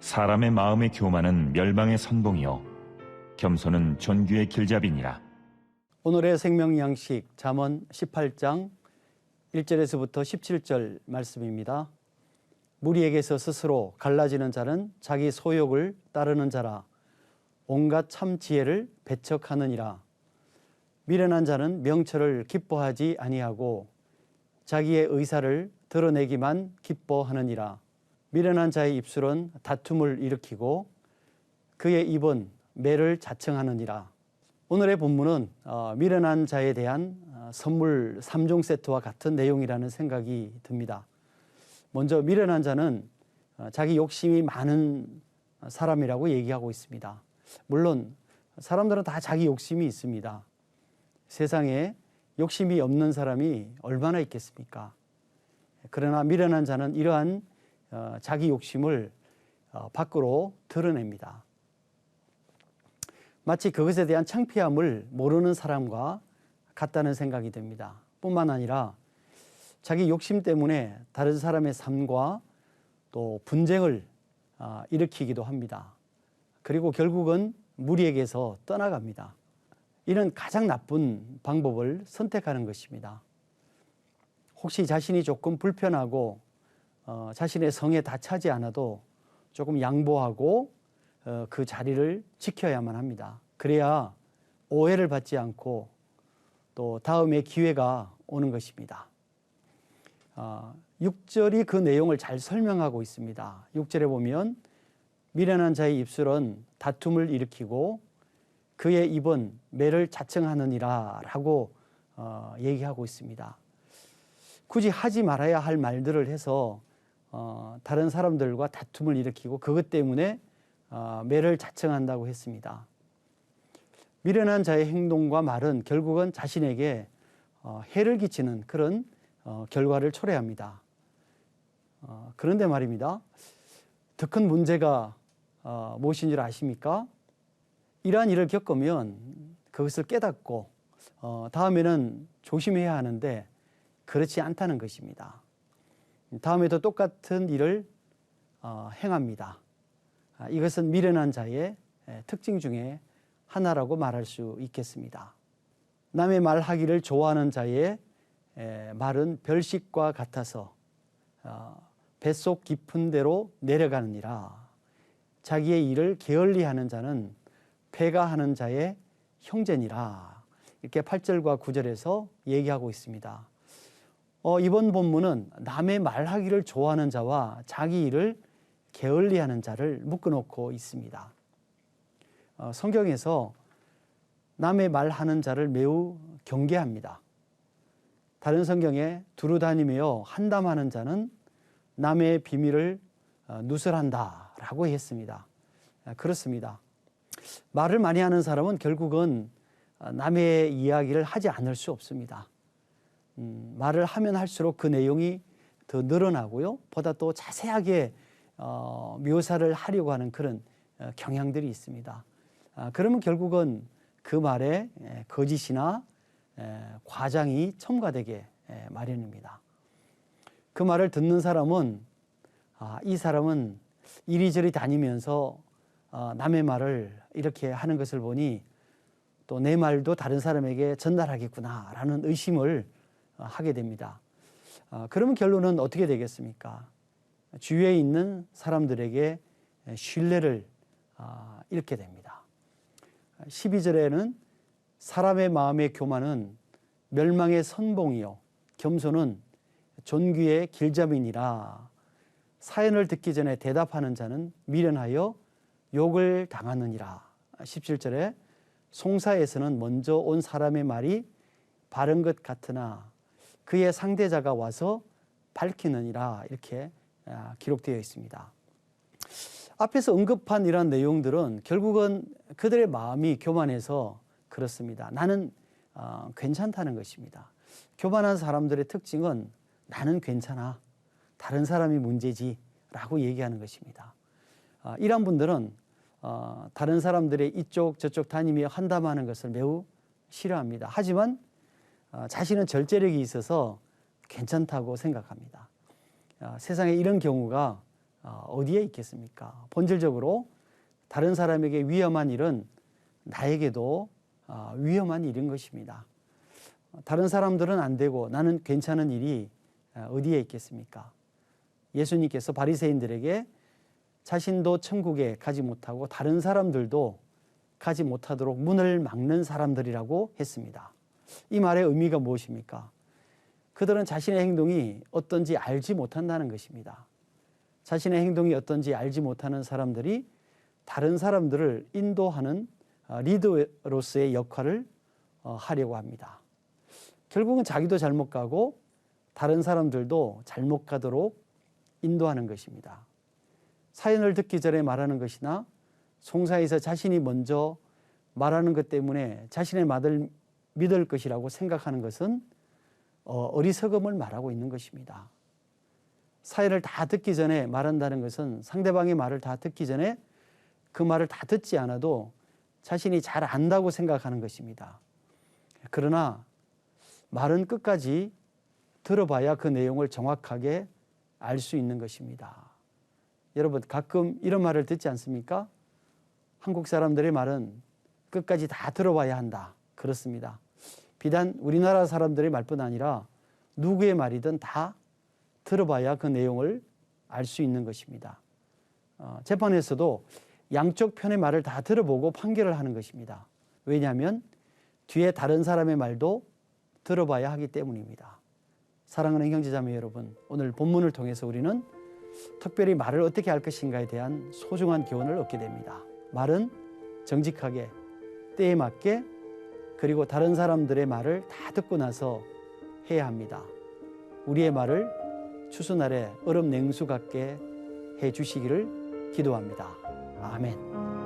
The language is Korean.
사람의 마음의 교만은 멸망의 선봉이요 겸손은 존귀의 길잡이니라. 오늘의 생명양식 잠언 18장 1절에서부터 17절 말씀입니다. 무리에게서 스스로 갈라지는 자는 자기 소욕을 따르는 자라. 온갖 참 지혜를 배척하느니라. 미련한 자는 명철을 기뻐하지 아니하고 자기의 의사를 드러내기만 기뻐하느니라. 미련한 자의 입술은 다툼을 일으키고 그의 입은 매를 자청하느니라. 오늘의 본문은 미련한 자에 대한 선물 3종 세트와 같은 내용이라는 생각이 듭니다. 먼저 미련한 자는 자기 욕심이 많은 사람이라고 얘기하고 있습니다. 물론 사람들은 다 자기 욕심이 있습니다. 세상에 욕심이 없는 사람이 얼마나 있겠습니까? 그러나 미련한 자는 이러한 자기 욕심을 밖으로 드러냅니다. 마치 그것에 대한 창피함을 모르는 사람과 같다는 생각이 듭니다. 뿐만 아니라 자기 욕심 때문에 다른 사람의 삶과 또 분쟁을 일으키기도 합니다. 그리고 결국은 무리에게서 떠나갑니다. 이는 가장 나쁜 방법을 선택하는 것입니다. 혹시 자신이 조금 불편하고 자신의 성에 다 차지 않아도 조금 양보하고 그 자리를 지켜야만 합니다. 그래야 오해를 받지 않고 또 다음에 기회가 오는 것입니다. 6절이 그 내용을 잘 설명하고 있습니다. 6절에 보면 미련한 자의 입술은 다툼을 일으키고 그의 입은 매를 자청하느니라 라고 얘기하고 있습니다. 굳이 하지 말아야 할 말들을 해서 다른 사람들과 다툼을 일으키고 그것 때문에 매를 자청한다고 했습니다. 미련한 자의 행동과 말은 결국은 자신에게 해를 끼치는 그런 결과를 초래합니다. 그런데 말입니다. 더 큰 문제가 무엇인 줄 아십니까? 이러한 일을 겪으면 그것을 깨닫고 다음에는 조심해야 하는데 그렇지 않다는 것입니다. 다음에도 똑같은 일을 행합니다. 이것은 미련한 자의 특징 중에 하나라고 말할 수 있겠습니다. 남의 말하기를 좋아하는 자의 말은 별식과 같아서 뱃속 깊은 데로 내려가느니라. 자기의 일을 게을리하는 자는 패가하는 자의 형제니라. 이렇게 8절과 9절에서 얘기하고 있습니다. 이번 본문은 남의 말하기를 좋아하는 자와 자기 일을 게을리하는 자를 묶어놓고 있습니다. 성경에서 남의 말하는 자를 매우 경계합니다. 다른 성경에 두루 다니며 한담하는 자는 남의 비밀을 누설한다 라고 했습니다. 그렇습니다. 말을 많이 하는 사람은 결국은 남의 이야기를 하지 않을 수 없습니다. 말을 하면 할수록 그 내용이 더 늘어나고요. 보다 또 자세하게 묘사를 하려고 하는 그런 경향들이 있습니다. 그러면 결국은 그 말에 거짓이나 과장이 첨가되게 마련입니다. 그 말을 듣는 사람은 이 사람은 이리저리 다니면서 남의 말을 이렇게 하는 것을 보니 또 내 말도 다른 사람에게 전달하겠구나 라는 의심을 하게 됩니다. 그러면 결론은 어떻게 되겠습니까? 주위에 있는 사람들에게 신뢰를 잃게 됩니다. 12절에는 사람의 마음의 교만은 멸망의 선봉이요 겸손은 존귀의 길잡이니라. 사연을 듣기 전에 대답하는 자는 미련하여 욕을 당하느니라. 17절에 송사에서는 먼저 온 사람의 말이 바른 것 같으나 그의 상대자가 와서 밝히느니라. 이렇게 기록되어 있습니다. 앞에서 언급한 이러한 내용들은 결국은 그들의 마음이 교만해서 그렇습니다. 나는 괜찮다는 것입니다. 교만한 사람들의 특징은 나는 괜찮아, 다른 사람이 문제지 라고 얘기하는 것입니다. 이런 분들은 다른 사람들의 이쪽 저쪽 다니며 한담하는 것을 매우 싫어합니다. 하지만 자신은 절제력이 있어서 괜찮다고 생각합니다. 세상에 이런 경우가 어디에 있겠습니까? 본질적으로 다른 사람에게 위험한 일은 나에게도 위험한 일인 것입니다. 다른 사람들은 안 되고 나는 괜찮은 일이 어디에 있겠습니까? 예수님께서 바리새인들에게 자신도 천국에 가지 못하고 다른 사람들도 가지 못하도록 문을 막는 사람들이라고 했습니다. 이 말의 의미가 무엇입니까? 그들은 자신의 행동이 어떤지 알지 못한다는 것입니다. 자신의 행동이 어떤지 알지 못하는 사람들이 다른 사람들을 인도하는 리더로서의 역할을 하려고 합니다. 결국은 자기도 잘못 가고 다른 사람들도 잘못 가도록 인도하는 것입니다. 사연을 듣기 전에 말하는 것이나 송사에서 자신이 먼저 말하는 것 때문에 자신의 말을 믿을 것이라고 생각하는 것은 어리석음을 말하고 있는 것입니다. 사연을 다 듣기 전에 말한다는 것은 상대방의 말을 다 듣기 전에 그 말을 다 듣지 않아도 자신이 잘 안다고 생각하는 것입니다. 그러나 말은 끝까지 들어봐야 그 내용을 정확하게 알 수 있는 것입니다. 여러분 가끔 이런 말을 듣지 않습니까? 한국 사람들의 말은 끝까지 다 들어봐야 한다. 그렇습니다. 비단 우리나라 사람들의 말뿐 아니라 누구의 말이든 다 들어봐야 그 내용을 알 수 있는 것입니다. 재판에서도 양쪽 편의 말을 다 들어보고 판결을 하는 것입니다. 왜냐하면 뒤에 다른 사람의 말도 들어봐야 하기 때문입니다. 사랑하는 형제자매 여러분, 오늘 본문을 통해서 우리는 특별히 말을 어떻게 할 것인가에 대한 소중한 교훈을 얻게 됩니다. 말은 정직하게, 때에 맞게, 그리고 다른 사람들의 말을 다 듣고 나서 해야 합니다. 우리의 말을 추수날에 얼음 냉수 같게 해 주시기를 기도합니다. 아멘.